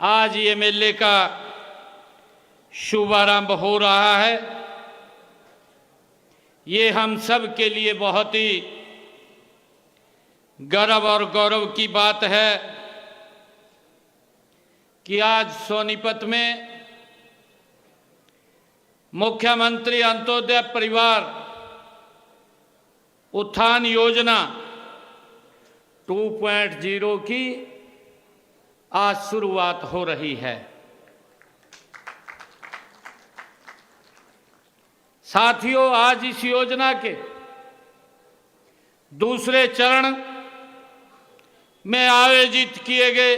आज ये मेले का शुभारंभ हो रहा है। ये हम सब के लिए बहुत ही गर्व और गौरव की बात है कि आज सोनीपत में मुख्यमंत्री अंत्योदय परिवार उत्थान योजना 2.0 की आज शुरुआत हो रही है। साथियों, आज इस योजना के दूसरे चरण में आयोजित किए गए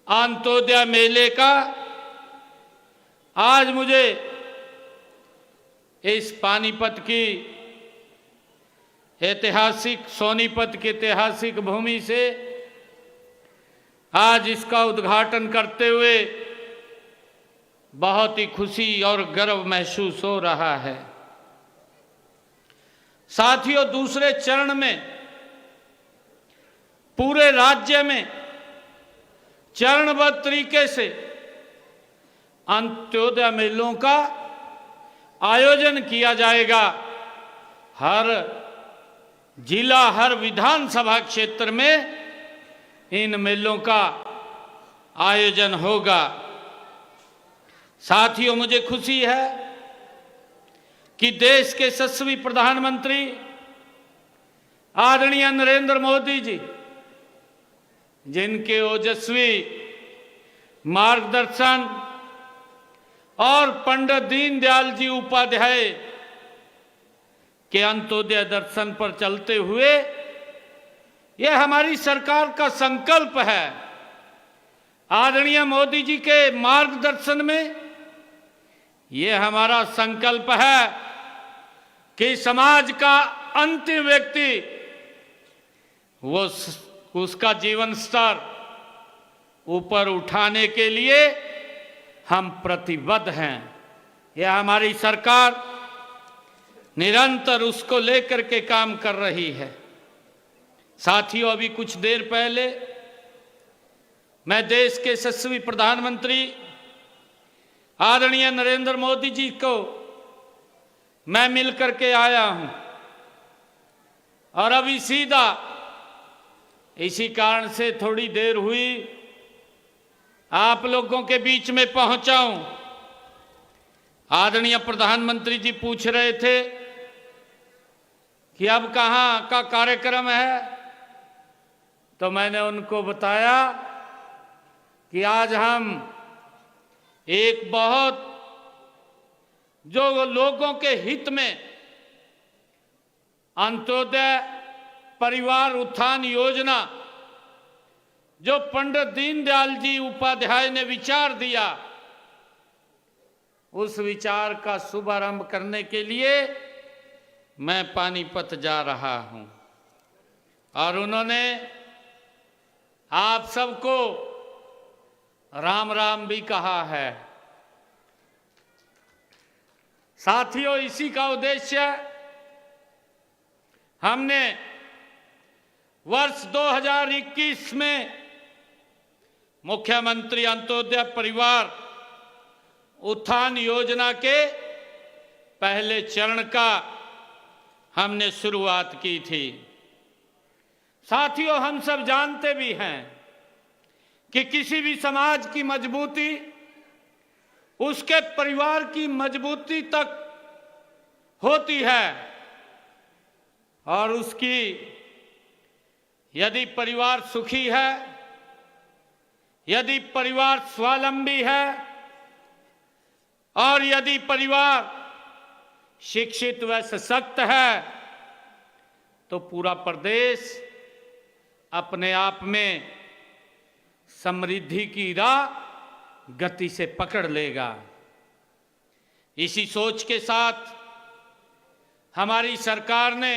अंत्योदय मेले का आज मुझे इस पानीपत की ऐतिहासिक सोनीपत की ऐतिहासिक भूमि से आज इसका उद्घाटन करते हुए बहुत ही खुशी और गर्व महसूस हो रहा है। साथियों, दूसरे चरण में पूरे राज्य में चरणबद्ध तरीके से अंत्योदय मेलों का आयोजन किया जाएगा। हर जिला, हर विधानसभा क्षेत्र में इन मेलों का आयोजन होगा। साथियों, मुझे खुशी है कि देश के यशस्वी प्रधानमंत्री आदरणीय नरेंद्र मोदी जी, जिनके ओजस्वी मार्गदर्शन और पंडित दीनदयाल जी उपाध्याय के अंत्योदय दर्शन पर चलते हुए यह हमारी सरकार का संकल्प है। आदरणीय मोदी जी के मार्गदर्शन में यह हमारा संकल्प है कि समाज का अंतिम व्यक्ति उसका जीवन स्तर ऊपर उठाने के लिए हम प्रतिबद्ध हैं। यह हमारी सरकार निरंतर उसको लेकर के काम कर रही है। साथियों, अभी कुछ देर पहले मैं देश के यशस्वी प्रधानमंत्री आदरणीय नरेंद्र मोदी जी को मैं मिल करके आया हूं और अभी सीधा इसी कारण से थोड़ी देर हुई आप लोगों के बीच में पहुंचा हूं। आदरणीय प्रधानमंत्री जी पूछ रहे थे कि अब कहां का कार्यक्रम है, तो मैंने उनको बताया कि आज हम एक बहुत जो लोगों के हित में अंत्योदय परिवार उत्थान योजना जो पंडित दीनदयाल जी उपाध्याय ने विचार दिया, उस विचार का शुभारंभ करने के लिए मैं पानीपत जा रहा हूं और उन्होंने आप सबको राम राम भी कहा है। साथियों, इसी का उद्देश्य हमने वर्ष 2021 में मुख्यमंत्री अंत्योदय परिवार उत्थान योजना के पहले चरण का हमने शुरुआत की थी। साथियों, हम सब जानते भी हैं कि किसी भी समाज की मजबूती उसके परिवार की मजबूती तक होती है और उसकी यदि परिवार सुखी है, यदि परिवार स्वावलंबी है और यदि परिवार शिक्षित व सशक्त है, तो पूरा प्रदेश अपने आप में समृद्धि की राह गति से पकड़ लेगा। इसी सोच के साथ हमारी सरकार ने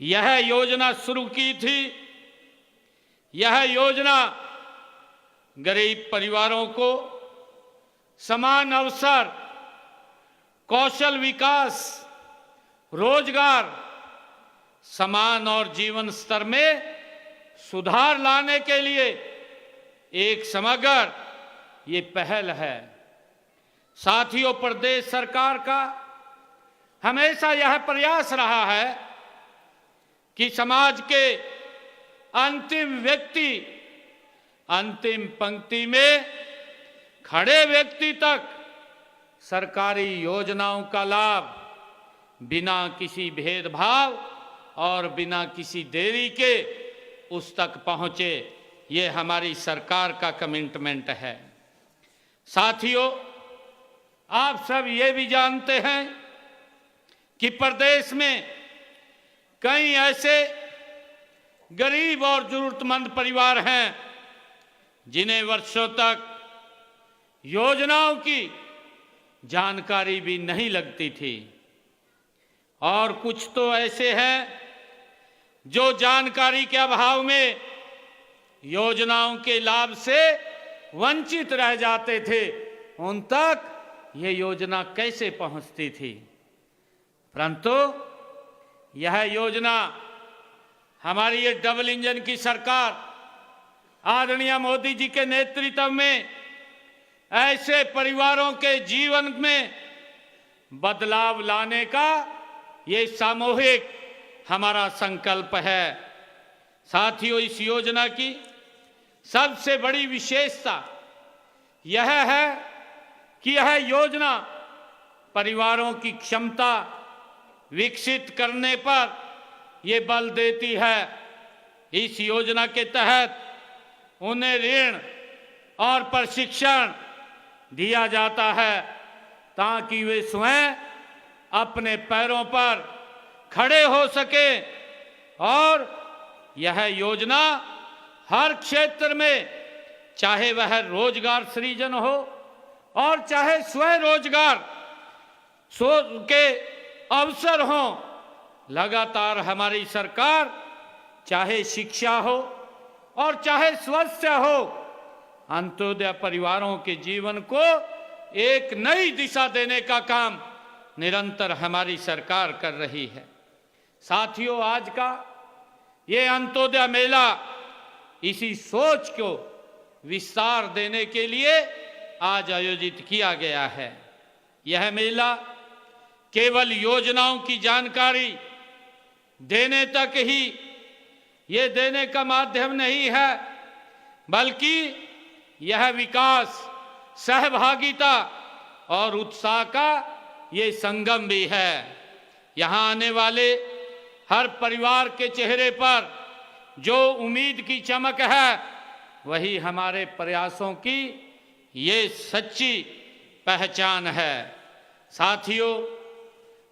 यह योजना शुरू की थी। यह योजना गरीब परिवारों को समान अवसर, कौशल विकास, रोजगार, समान और जीवन स्तर में सुधार लाने के लिए एक समग्र ये पहल है। साथियों, प्रदेश सरकार का हमेशा यह प्रयास रहा है कि समाज के अंतिम व्यक्ति, अंतिम पंक्ति में खड़े व्यक्ति तक सरकारी योजनाओं का लाभ बिना किसी भेदभाव और बिना किसी देरी के उस तक पहुंचे, ये हमारी सरकार का कमिटमेंट है। साथियों, आप सब ये भी जानते हैं कि प्रदेश में कई ऐसे गरीब और जरूरतमंद परिवार हैं जिन्हें वर्षों तक योजनाओं की जानकारी भी नहीं लगती थी, और कुछ तो ऐसे हैं जो जानकारी के अभाव में योजनाओं के लाभ से वंचित रह जाते थे। उन तक ये योजना कैसे पहुंचती थी? परंतु यह योजना हमारी ये डबल इंजन की सरकार आदरणीय मोदी जी के नेतृत्व में ऐसे परिवारों के जीवन में बदलाव लाने का ये सामूहिक हमारा संकल्प है। साथियों, इस योजना की सबसे बड़ी विशेषता यह है कि यह योजना परिवारों की क्षमता विकसित करने पर ये बल देती है। इस योजना के तहत उन्हें ऋण और प्रशिक्षण दिया जाता है ताकि वे स्वयं अपने पैरों पर खड़े हो सके, और यह योजना हर क्षेत्र में, चाहे वह रोजगार सृजन हो और चाहे स्वयं रोजगार के अवसर हो, लगातार हमारी सरकार चाहे शिक्षा हो और चाहे स्वास्थ्य हो, अंत्योदय परिवारों के जीवन को एक नई दिशा देने का काम निरंतर हमारी सरकार कर रही है। साथियों, आज का ये अंत्योदय मेला इसी सोच को विस्तार देने के लिए आज आयोजित किया गया है। यह मेला केवल योजनाओं की जानकारी देने तक ही ये देने का माध्यम नहीं है, बल्कि यह विकास, सहभागिता और उत्साह का ये संगम भी है। यहाँ आने वाले हर परिवार के चेहरे पर जो उम्मीद की चमक है, वही हमारे प्रयासों की ये सच्ची पहचान है। साथियों,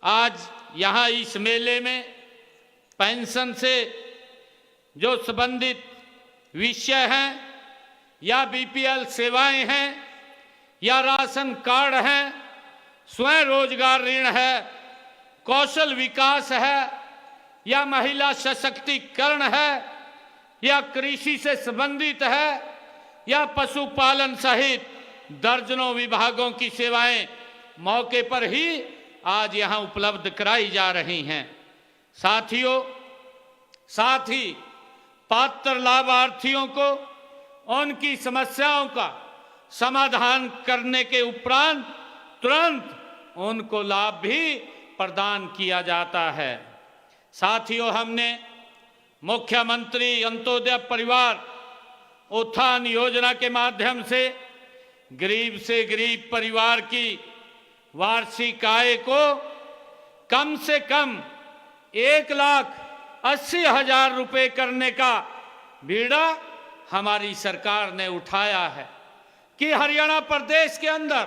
आज यहाँ इस मेले में पेंशन से जो संबंधित विषय हैं, या बीपीएल सेवाएं हैं, या राशन कार्ड हैं, स्वयं रोजगार ऋण है, कौशल विकास है, या महिला सशक्तिकरण है, या कृषि से संबंधित है, या पशुपालन सहित दर्जनों विभागों की सेवाएं मौके पर ही आज यहाँ उपलब्ध कराई जा रही हैं। साथियों, साथ ही पात्र लाभार्थियों को उनकी समस्याओं का समाधान करने के उपरांत तुरंत उनको लाभ भी प्रदान किया जाता है। साथियों, हमने मुख्यमंत्री अंत्योदय परिवार उत्थान योजना के माध्यम से गरीब परिवार की वार्षिक आय को कम से कम 1,80,000 रुपये करने का बीड़ा हमारी सरकार ने उठाया है कि हरियाणा प्रदेश के अंदर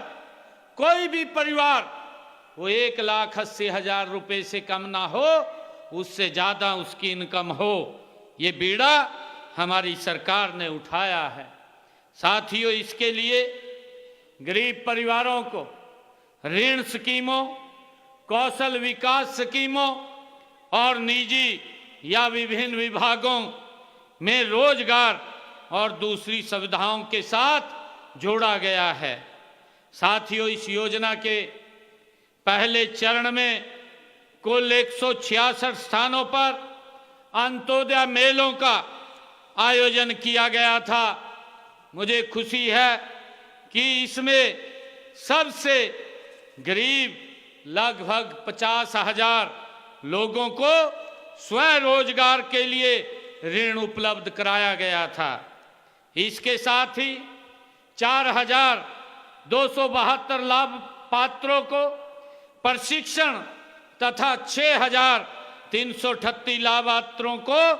कोई भी परिवार वो 1,80,000 रुपये से कम ना हो, उससे ज़्यादा उसकी इनकम हो, ये बीड़ा हमारी सरकार ने उठाया है। साथियों, इसके लिए गरीब परिवारों को ऋण स्कीमों, कौशल विकास स्कीमों और निजी या विभिन्न विभागों में रोजगार और दूसरी सुविधाओं के साथ जोड़ा गया है। साथियों, इस योजना के पहले चरण में कुल 166 स्थानों पर अंत्योदय मेलों का आयोजन किया गया था, मुझे खुशी है कि इसमें सबसे गरीब लगभग 50,000 लोगों को स्वयं रोजगार के लिए ऋण उपलब्ध कराया गया था। इसके साथ ही 4,272 लाभ पात्रों को प्रशिक्षण तथा 6,338 लाभार्थियों को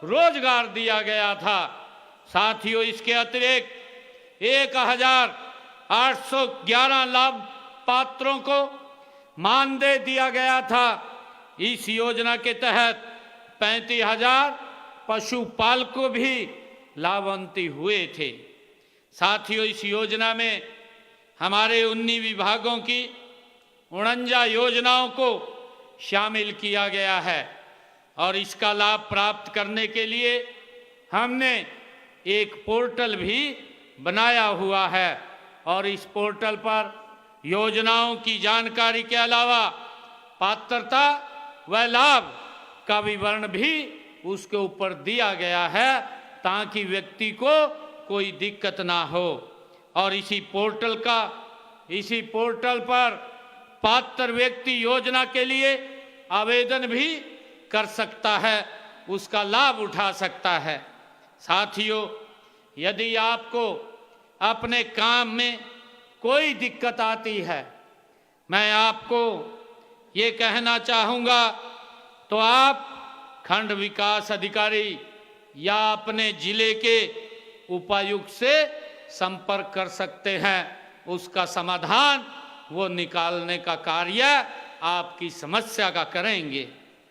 रोजगार दिया गया था। साथियों, इसके अतिरिक्त 1,811 लाभ पात्रों को मानदेय दिया गया था। इस योजना के तहत 35,000 पशुपालकों भी लाभान्वित हुए थे। साथियों, इस योजना में हमारे 19 विभागों की 49 योजनाओं को शामिल किया गया है और इसका लाभ प्राप्त करने के लिए हमने एक पोर्टल भी बनाया हुआ है और इस पोर्टल पर योजनाओं की जानकारी के अलावा पात्रता व लाभ का विवरण भी उसके ऊपर दिया गया है ताकि व्यक्ति को कोई दिक्कत ना हो। और इसी पोर्टल पर पात्र व्यक्ति योजना के लिए आवेदन भी कर सकता है, उसका लाभ उठा सकता है। साथियों, यदि आपको अपने काम में कोई दिक्कत आती है, मैं आपको ये कहना चाहूँगा तो आप खंड विकास अधिकारी या अपने जिले के उपायुक्त से संपर्क कर सकते हैं। उसका समाधान वो निकालने का कार्य आपकी समस्या का करेंगे।